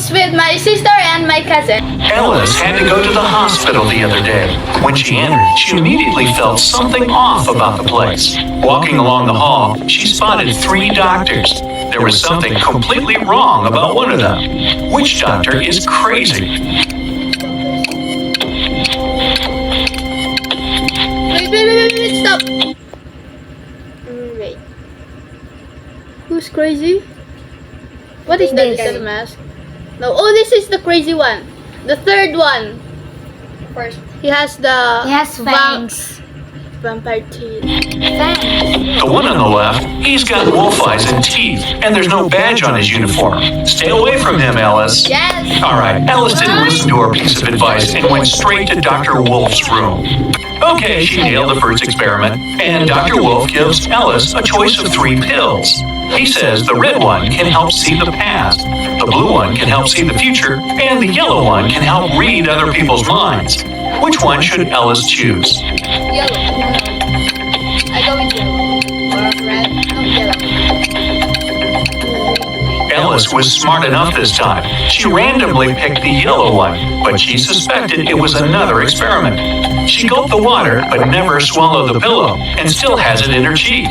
It's with my sister and my cousin. Ellis had to go to the hospital the other day. When she entered, she immediately felt something off about the place. Walking along the hall, she spotted 3 doctors. There was something completely wrong about one of them. Which doctor is crazy? Wait, stop. Wait. Who's crazy? What is that? Is that a mask? No. Oh, this is the crazy one. The third one. First. He has fangs. Vampire teeth. Fangs. The one on the left, he's got wolf eyes and teeth, and there's no badge on his uniform. Stay away from him, Ellis. Yes. All right, Ellis didn't listen to her piece of advice and went straight to Dr. Wolf's room. Okay, she nailed the first experiment, and Dr. Wolf gives Ellis a choice of 3 pills. He says the red one can help see the past, the blue one can help see the future, and the yellow one can help read other people's minds. Which one should Ellis choose? Yellow. I go with yellow. Or red. No, yellow. Ellis was smart enough this time. She randomly picked the yellow one, but she suspected it was another experiment. She gulped the water, but never swallowed the pillow, and still has it in her cheek.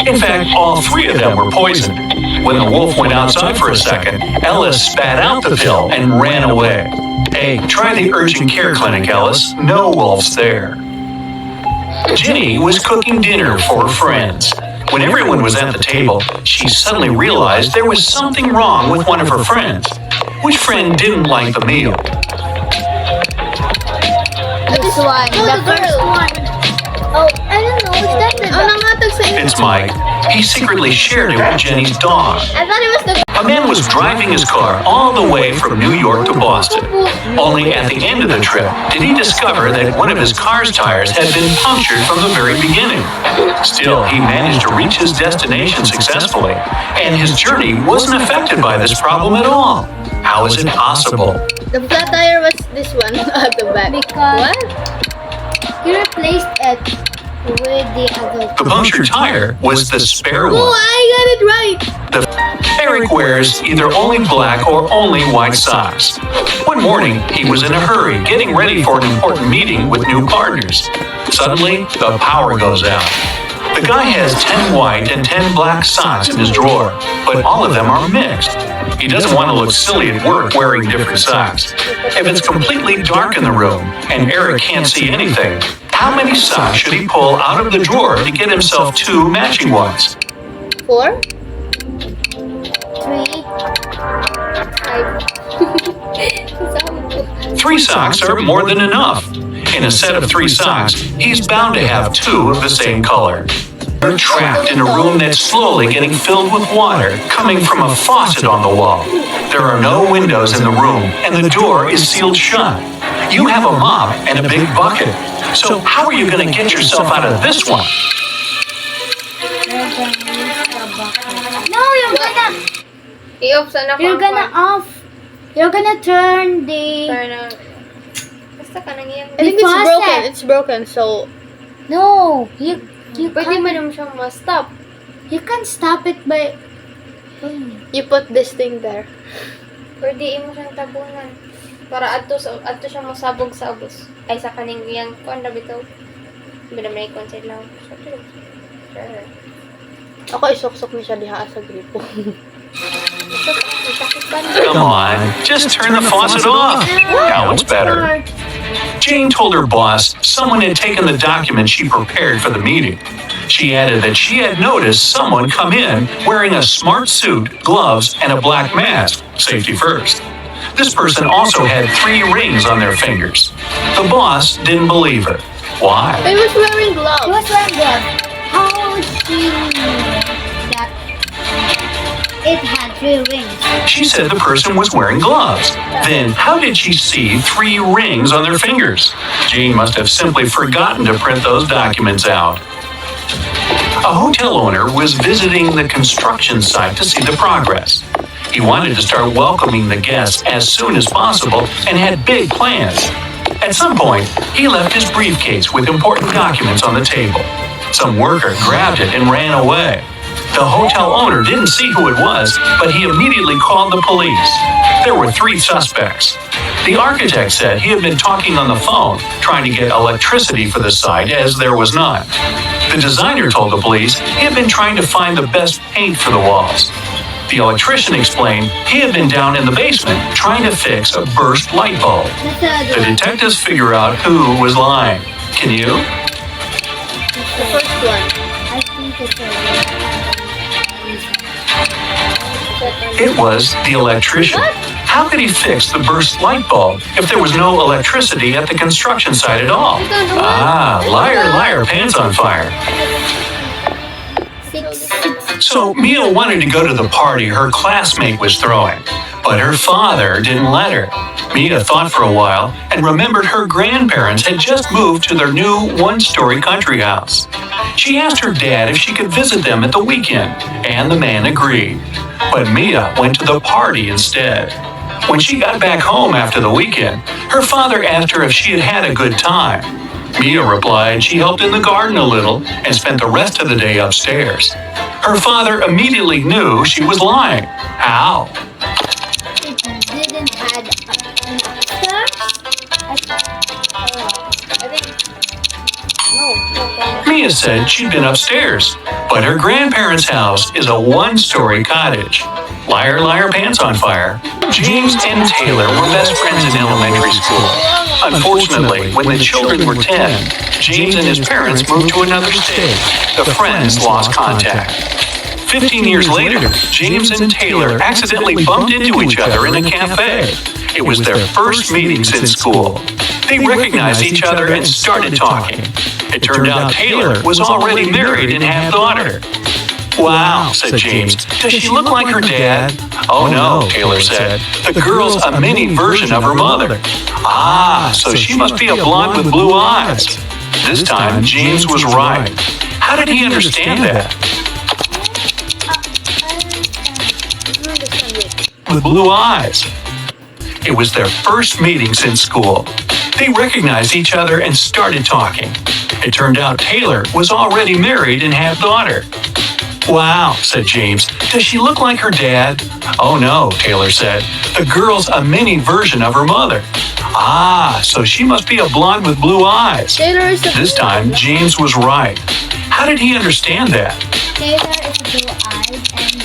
In fact, all 3 of them were poisoned. When the wolf went outside for a second, Ellis spat out the pill and ran away. Hey, try the urgent care clinic, Ellis. No wolves there. Ginny was cooking dinner for her friends. When everyone was at the table, she suddenly realized there was something wrong with one of her friends. Which friend didn't like the meal? This one. Oh, the first girl. one. Oh, I don't know. Is that the Nangatag sa It's Mike. He secretly shared it with Jenny's dog. I thought it was the... A man was driving his car all the way from New York to Boston. Only at the end of the trip did he discover that one of his car's tires had been punctured from the very beginning. Still, he managed to reach his destination successfully, and his journey wasn't affected by this problem at all. How is it possible? The flat tire was this one at the back. Because- What? He replaced it with the other. The punctured tire was the spare Oh, one. I got it right. Eric wears either only black or only white socks. One morning, he was in a hurry, getting ready for an important meeting with new partners. Suddenly, the power goes out. The guy has 10 white and 10 black socks in his drawer, but all of them are mixed. He doesn't want to look silly at work wearing different socks. If it's completely dark in the room and Eric can't see anything, how many socks should he pull out of the drawer to get himself 2 matching ones? 4? 3. 3 socks are more than enough. In a set of 3 socks, he's bound to have 2 of the same color. They're trapped in a room that's slowly getting filled with water coming from a faucet on the wall. There are no windows in the room, and the door is sealed shut. You have a mop and a big bucket. So how are you going to get yourself out of this one? No, You're gonna turn the. Turn on. Basta ka nang yan. I think The it's faucet. broken. It's broken, so... No, you Pwede mo can't. naman siyang ma-stop. You can stop it by. You put this thing there. Pwede mo siyang tabunan. Para adto siya masabog sa ubos. Ay sa kaning yang kon na bitaw. Binamay kon sa lang. Sure. Ako isuksok niya siya diha sa gripo. Come on, just turn the faucet off. Now it's better. Jane told her boss someone had taken the document she prepared for the meeting. She added that she had noticed someone come in wearing a smart suit, gloves, and a black mask. Safety first. This person also had 3 rings on their fingers. The boss didn't believe her. Why? He was wearing gloves. He was wearing gloves. How would she know that it had 3 rings? She said the person was wearing gloves. Then how did she see 3 rings on their fingers? Jane must have simply forgotten to print those documents out. A hotel owner was visiting the construction site to see the progress. He wanted to start welcoming the guests as soon as possible and had big plans. At some point, he left his briefcase with important documents on the table. Some worker grabbed it and ran away. The hotel owner didn't see who it was, but he immediately called the police. There were 3 suspects. The architect said he had been talking on the phone, trying to get electricity for the site as there was none. The designer told the police he had been trying to find the best paint for the walls. The electrician explained he had been down in the basement trying to fix a burst light bulb. The detectives figure out who was lying. Can you? The first one. I think it's It was the electrician. How could he fix the burst light bulb if there was no electricity at the construction site at all? Ah, liar, liar, pants on fire. 6. So Mia wanted to go to the party her classmate was throwing, but her father didn't let her. Mia thought for a while and remembered her grandparents had just moved to their new 1-story country house. She asked her dad if she could visit them at the weekend, and the man agreed. But Mia went to the party instead. When she got back home after the weekend, her father asked her if she had had a good time. Mia replied she helped in the garden a little and spent the rest of the day upstairs. Her father immediately knew she was lying. How? It didn't had an I think... No. Mia said she'd been upstairs, but her grandparents' house is a 1-story cottage. Liar, liar, pants on fire. James and Taylor were best friends in elementary school. Unfortunately, when the children were 10, James and his parents moved to another state. The friends lost contact. 15 years later, James and Taylor accidentally bumped into each other in a cafe. It was their first meeting since school. They recognized each other and started talking. It turned out Taylor was already married and had a daughter. Wow, said James. Does she look like her dad? Oh no, Taylor said. The girl's a mini version of her mother. Ah, so she must be a blonde with blue eyes. This time, James was right. How did he understand that? With blue eyes. It was their first meeting since school. They recognized each other and started talking. It turned out Taylor was already married and had a daughter. Wow, said James. Does she look like her dad? Oh no, Taylor said. The girl's a mini version of her mother. Ah, so she must be a blonde with blue eyes. Taylor is the This time, James was right. How did he understand that? Taylor is blue eyes and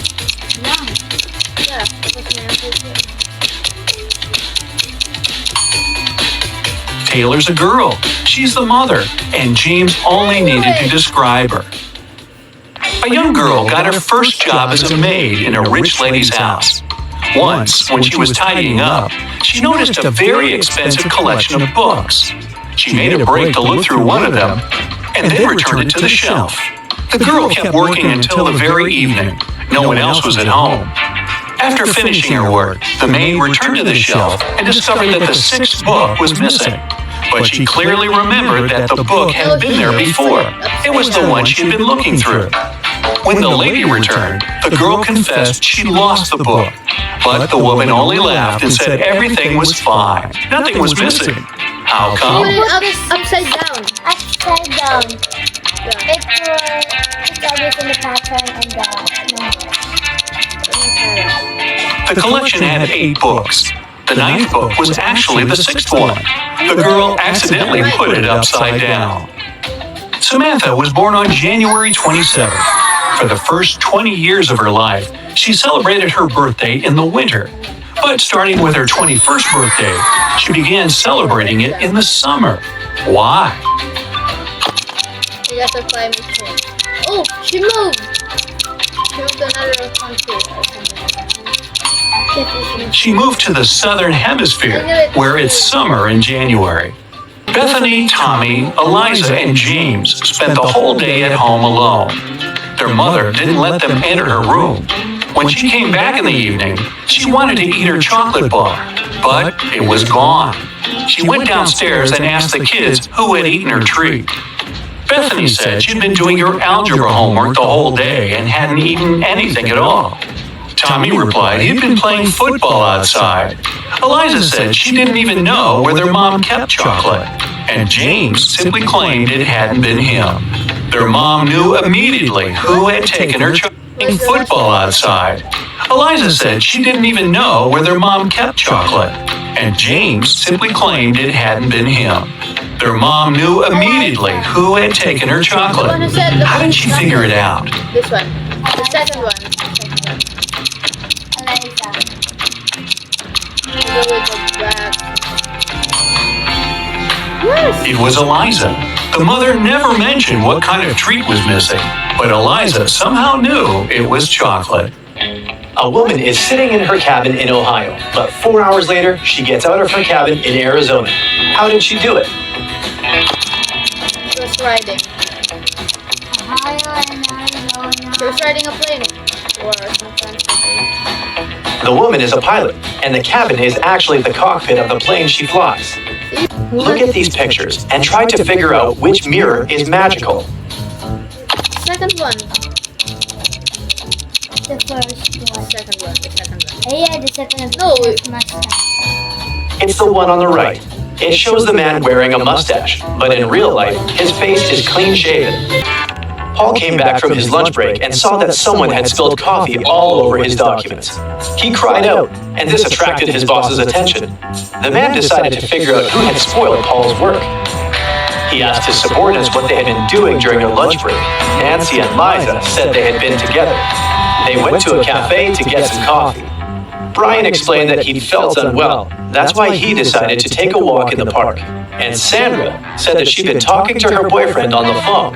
young. Yeah, that was my answer too. Taylor's a girl. She's the mother, and James only needed to describe her. A young girl got her first job as a maid in a rich lady's house. Once, when she was tidying up, she noticed a very expensive collection of books. She made a break to look through one of them, and then returned it to the shelf. The girl kept working until the very evening. No one else was at home. After finishing her work, the maid returned to the shelf and discovered that the 6th book was missing. But she clearly remembered that the book had been there before. It was the one she had been looking through. When the lady returned, the girl confessed she lost the book. But the woman only laughed and said everything was fine. Nothing was missing. How Put come? it upside down. Upside down. Yeah. It's always in the pattern and the number. The collection had 8 books. The 9th book was actually the 6th one. The girl accidentally put it upside down. Samantha was born on January 27th. For the first 20 years of her life, she celebrated her birthday in the winter. But starting with her 21st birthday, she began celebrating it in the summer. Why? Because of climate change. Oh, she moved. She moved to another country or something like that. She moved to the southern hemisphere, where it's summer in January. Bethany, Tommy, Eliza, and James spent the whole day at home alone. Their mother didn't let them enter her room. When she came back in the evening, she wanted to eat her chocolate bar, but it was gone. She went downstairs and asked the kids who had eaten her treat. Bethany said she'd been doing her algebra homework the whole day and hadn't eaten anything at all. Tommy replied he'd been playing football outside. Eliza said she didn't even know where their mom kept chocolate. And James simply claimed it hadn't been him. Their mom knew immediately who had taken her chocolate playing football outside. Eliza said she didn't even know where their mom kept chocolate, and James simply claimed it hadn't been him. Their mom knew immediately who had taken her chocolate. How did she figure it out? This one. The second one. Eliza. Go with the back. Yes. It was Eliza. The mother never mentioned what kind of treat was missing, but Eliza somehow knew it was chocolate. A woman is sitting in her cabin in Ohio, but 4 hours later, she gets out of her cabin in Arizona. How did she do it? She was riding. Ohio and Arizona. She was riding a plane. Or something. The woman is a pilot, and the cabin is actually the cockpit of the plane she flies. Look at these pictures and try to figure out which mirror is magical. Second one. The first one. Second one. The second one. Yeah, the second one. No. Mustache. It's the one on the right. It shows the man wearing a mustache, but in real life, his face is clean shaven. Paul came back from his lunch break and saw that someone had spilled coffee all over his documents. He cried out, and this attracted his boss's attention. The man decided to figure out who had spoiled Paul's work. He asked his subordinates what they had been doing during their lunch break. Nancy and Liza said they had been together. They went to a cafe to get some coffee. Brian explained that he felt unwell. That's why he decided to take a walk in the park. And Sandra said that she'd been talking to her boyfriend on the phone.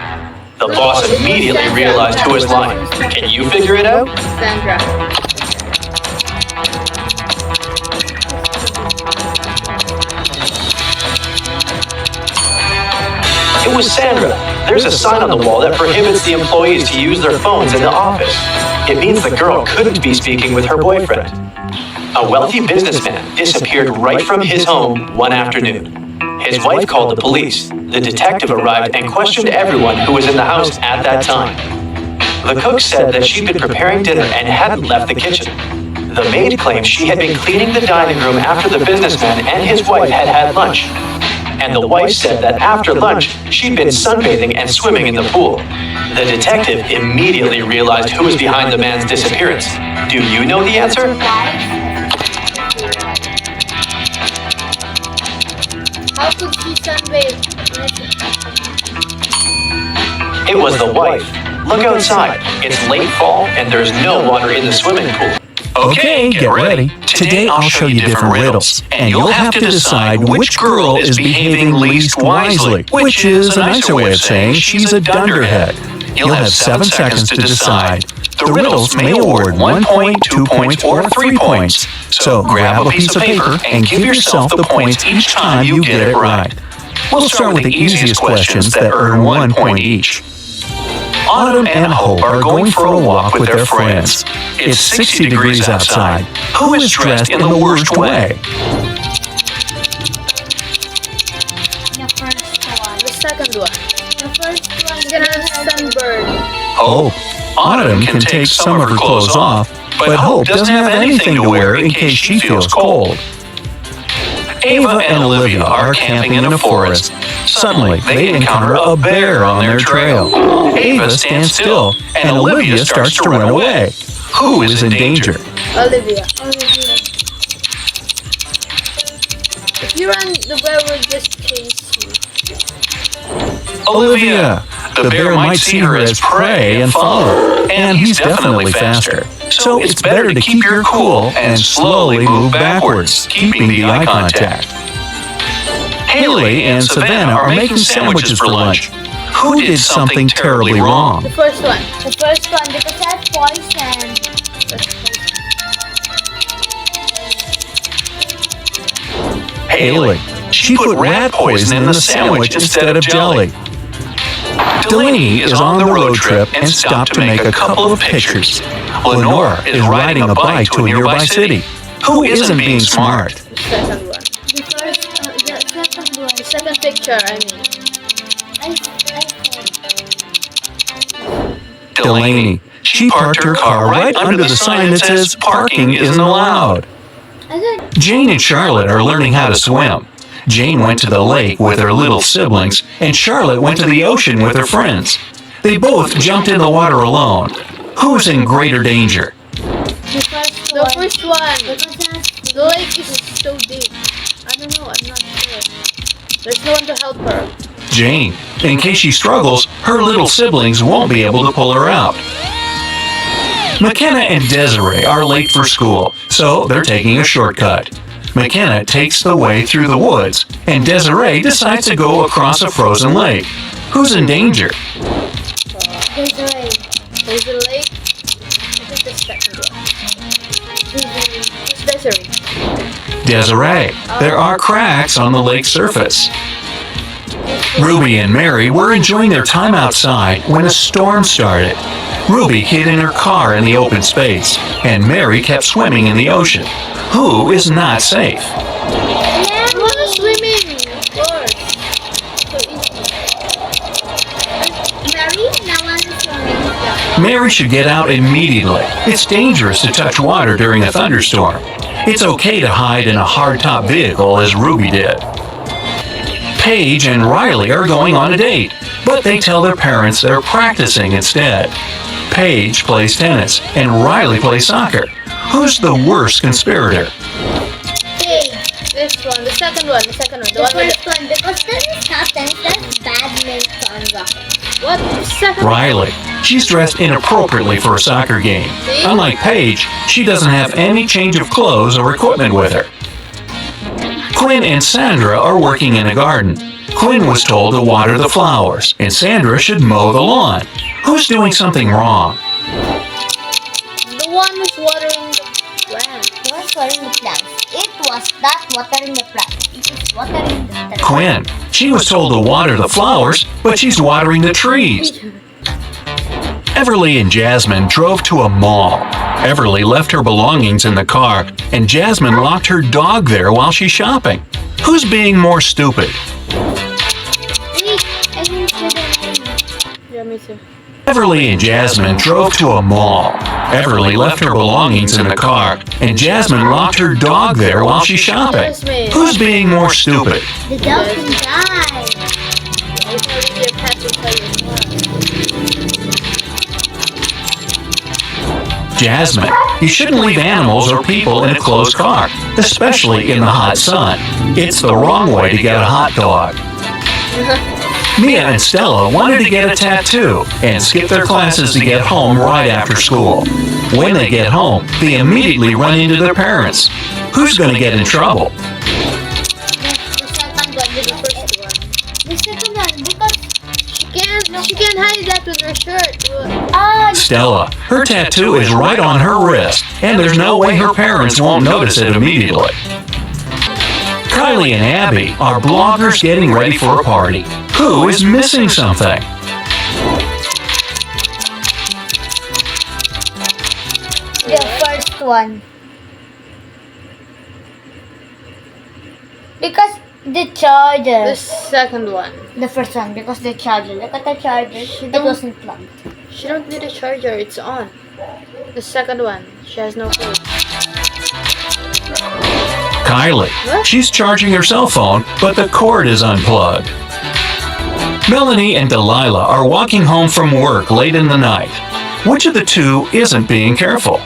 The boss immediately realized who was lying. Can you figure it out? Sandra. It was Sandra. There's a sign on the wall that prohibits the employees to use their phones in the office. It means the girl couldn't be speaking with her boyfriend. A wealthy businessman disappeared right from his home one afternoon. His wife called the police. The detective arrived and questioned everyone who was in the house at that time. The cook said that she'd been preparing dinner and hadn't left the kitchen. The maid claimed she had been cleaning the dining room after the businessman and his wife had had lunch. And the wife said that after lunch, she'd been sunbathing and swimming in the pool. The detective immediately realized who was behind the man's disappearance. Do you know the answer? How could she sunbathe? It was the wife. Look outside. It's late fall and there's no water in the swimming pool. Okay, get ready. Today I'll show you different riddles, and you'll have to decide which girl is behaving least wisely, which is a nicer way of saying she's a dunderhead. You'll have 7 seconds to decide. The riddles may award 1 point, 2 points, or 3 points. So grab a piece of paper and give yourself the points each time you get it right. We'll start with the easiest questions that earn 1 point each. Autumn and Hope are going for a walk with their friends. It's 60 degrees outside. Who is dressed in the worst way? The first one. The second one. The first one. She's gonna have sunburn. Hope. Autumn can take some of her clothes off, but Hope doesn't have anything to wear in case she feels cold. Ava and Olivia are camping in a forest. Suddenly, they encounter a bear on their trail. Ava stands still, and Olivia starts to run away. Who is in danger? Olivia. Olivia. If you run, the bear will just chase you. Olivia. The bear might see her as prey and follow, and he's definitely faster. So it's better to keep your cool and slowly move backwards, keeping the eye contact. Haley and Savannah are making sandwiches for lunch. Who did something terribly wrong? The first one. The first one because that's poison. Haley. She put rat poison in the sandwich instead of jelly. Delaney is on the road trip and stopped to make a couple of pictures. Lenora is riding a bike to a nearby city. Who isn't being smart? The second one. The second one. The second picture, I mean. Delaney. She parked her car right under the sign that says parking isn't allowed. Jane and Charlotte are learning how to swim. Jane went to the lake with her little siblings, and Charlotte went to the ocean with her friends. They both jumped in the water alone. Who's in greater danger? The first The one. first one. Because The lake is so deep. I don't know. I'm not sure. There's no one to help her. Jane, in case she struggles, her little siblings won't be able to pull her out. McKenna and Desiree are late for school, so they're taking a shortcut. McKenna takes the way through the woods, and Desiree decides to go across a frozen lake. Who's in danger? Desiree. There's a lake. I think the second one. Who's Desiree? Desiree. There are cracks on the lake's surface. Ruby and Mary were enjoying their time outside when a storm started. Ruby hid in her car in the open space, and Mary kept swimming in the ocean. Who is not safe? I want to swimming. Of course. So easy. Mary, now I'm swimming. Mary should get out immediately. It's dangerous to touch water during a thunderstorm. It's okay to hide in a hardtop vehicle as Ruby did. Paige and Riley are going on a date, but they tell their parents they're practicing instead. Paige plays tennis and Riley plays soccer. Who's the worst conspirator? Hey, This one. The second one. The second one. The the one with first one. Because tennis happens, that's badminton rocket. what? The second one. Riley. She's dressed inappropriately for a soccer game. See? Unlike Paige, she doesn't have any change of clothes or equipment with her. Quinn and Sandra are working in a garden. Quinn was told to water the flowers, and Sandra should mow the lawn. Who's doing something wrong? The one who's watering the plant. It was watering the plants. It was not watering the plants. It is watering the plants. Quinn. She was told to water the flowers, but she's watering the trees. Everly and Jasmine drove to a mall. Everly left her belongings in the car, and Jasmine locked her dog there while she's shopping. Who's being more stupid? Wait, I didn't see the name. Yeah, me too. Everly and Jasmine drove to a mall. Everly left her belongings in the car, and Jasmine locked her dog there while she's shopping. Jasmine. Who's being more stupid? The dog can die. It's not really a pet inside your car. Jasmine, you shouldn't leave animals or people in a closed car, especially in the hot sun. It's the wrong way to get a hot dog. Mia and Stella wanted to get a tattoo and skip their classes to get home right after school. When they get home, they immediately run into their parents. Who's going to get in trouble? The second one, because She can't hide that with her shirt. Stella. Her tattoo is right on her wrist, and there's no way her parents won't notice it immediately. Kylie and Abby are bloggers getting ready for a party. Who is missing something? the first one. Because the charger. The second one. The first one, because the charger. Look at the charger. It don't- wasn't plugged. She don't need a charger. It's on. The second one. She has no cord. Kylie. She's charging her cell phone, but the cord is unplugged. Melanie and Delilah are walking home from work late in the night. Which of the two isn't being careful?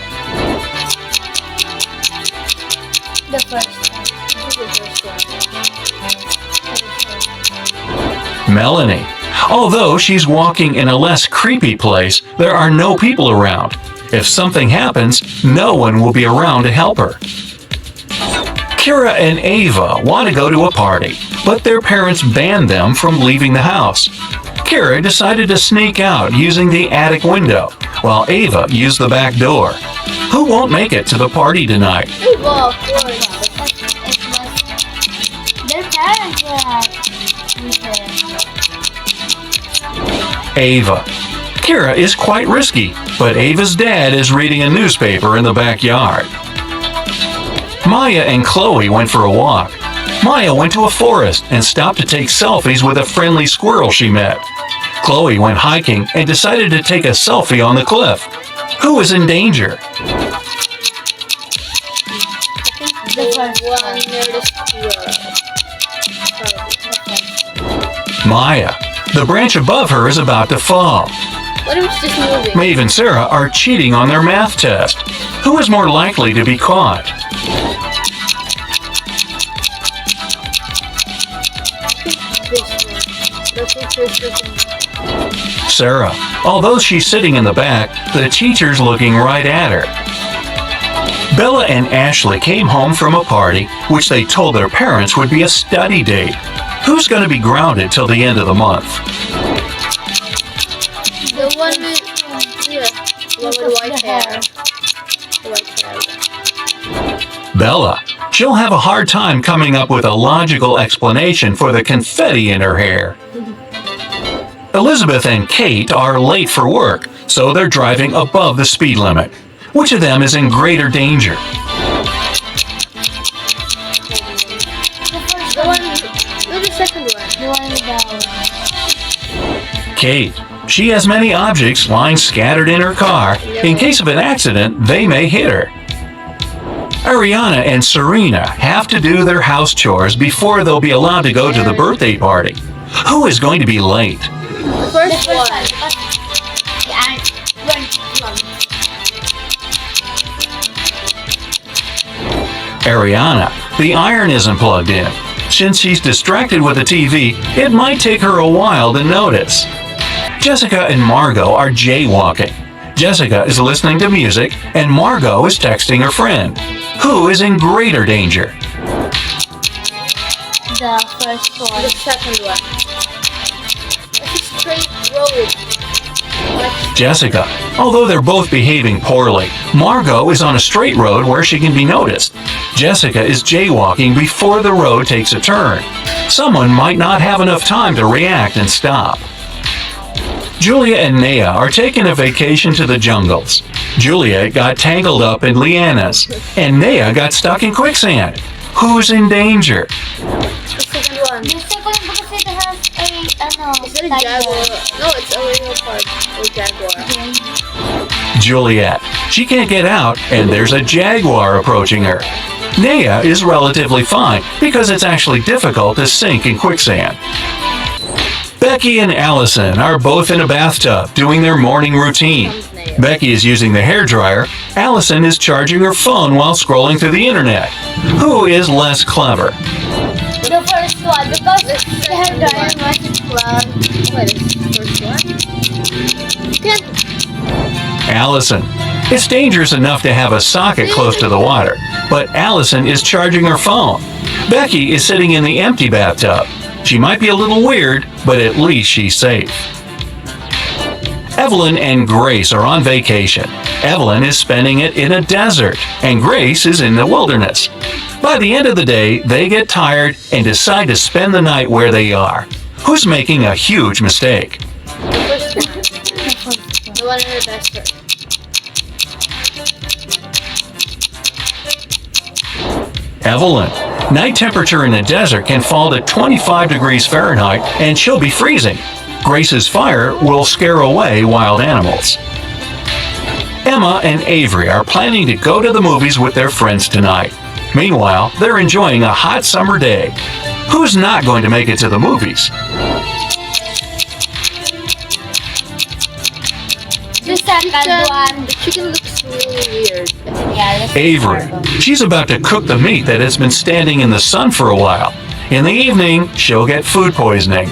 The first one. This is the first one. Melanie. Although she's walking in a less creepy place, there are no people around. If something happens, no one will be around to help her. Kira and Ava want to go to a party, but their parents banned them from leaving the house. Kira decided to sneak out using the attic window, while Ava used the back door. Who won't make it to the party tonight? Ava, of course. Their parents were with them. Ava. Kira is quite risky, but Ava's dad is reading a newspaper in the backyard. Maya and Chloe went for a walk. Maya went to a forest and stopped to take selfies with a friendly squirrel she met. Chloe went hiking and decided to take a selfie on the cliff. Who is in danger? The one near the squirrel. Maya. The branch above her is about to fall. What if it's just moving? Maeve and Sarah are cheating on their math test. Who is more likely to be caught? Sarah. Although she's sitting in the back, the teacher's looking right at her. Bella and Ashley came home from a party, which they told their parents would be a study date. Who's going to be grounded till the end of the month? The one with, yeah, the one with white hair. The white hair. Bella. She'll have a hard time coming up with a logical explanation for the confetti in her hair. Elizabeth and Kate are late for work, so they're driving above the speed limit. Which of them is in greater danger? The one, the second one. The one with the... Kate. She has many objects lying scattered in her car. In case of an accident, they may hit her. Ariana and Serena have to do their house chores before they'll be allowed to go to the birthday party. Who is going to be late? The first one. Ariana. The iron isn't plugged in. Since she's distracted with the TV, it might take her a while to notice. Jessica and Margot are jaywalking. Jessica is listening to music, and Margot is texting her friend. Who is in greater danger? The first one. The second one. It's a straight road. Jessica. Although they're both behaving poorly, Margot is on a straight road where she can be noticed. Jessica is jaywalking before the road takes a turn. Someone might not have enough time to react and stop. Julia and Naya are taking a vacation to the jungles. Julia got tangled up in lianas, and Naya got stuck in quicksand. Who's in danger? The second one. The second one because it has Is it a jaguar? No, it's a leopard or jaguar. Juliet. She can't get out, and there's a jaguar approaching her. Naya is relatively fine because it's actually difficult to sink in quicksand. Becky and Allison are both in a bathtub doing their morning routine. Becky is using the hairdryer. Allison is charging her phone while scrolling through the internet. Who is less clever? The first one because the hairdryer wasn't plugged. What is the first one? Allison. It's dangerous enough to have a socket close to the water, but Allison is charging her phone. Becky is sitting in the empty bathtub. She might be a little weird, but at least she's safe. Evelyn and Grace are on vacation. Evelyn is spending it in a desert, and Grace is in the wilderness. By the end of the day, they get tired and decide to spend the night where they are. Who's making a huge mistake? The one in the desert. Evelyn. Night temperature in the desert can fall to 25 degrees Fahrenheit and she'll be freezing. Grace's fire will scare away wild animals. Emma and Avery are planning to go to the movies with their friends tonight. Meanwhile, they're enjoying a hot summer day. Who's not going to make it to the movies? The second one. The chicken looks really weird. Yeah, Avery. She's about to cook the meat that has been standing in the sun for a while. In the evening, she'll get food poisoning.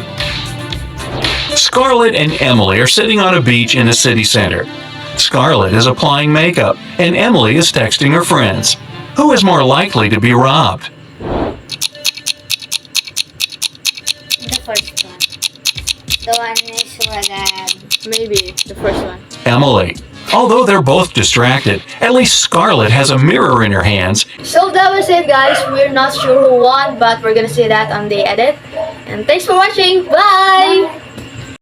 Scarlett and Emily are sitting on a beach in the city center. Scarlett is applying makeup, and Emily is texting her friends. Who is more likely to be robbed? The first one. The one is Maybe the first one. Emily. Although they're both distracted, at least Scarlett has a mirror in her hands. So that was it, guys. We're not sure who won, but we're gonna see that on the edit. And thanks for watching. Bye!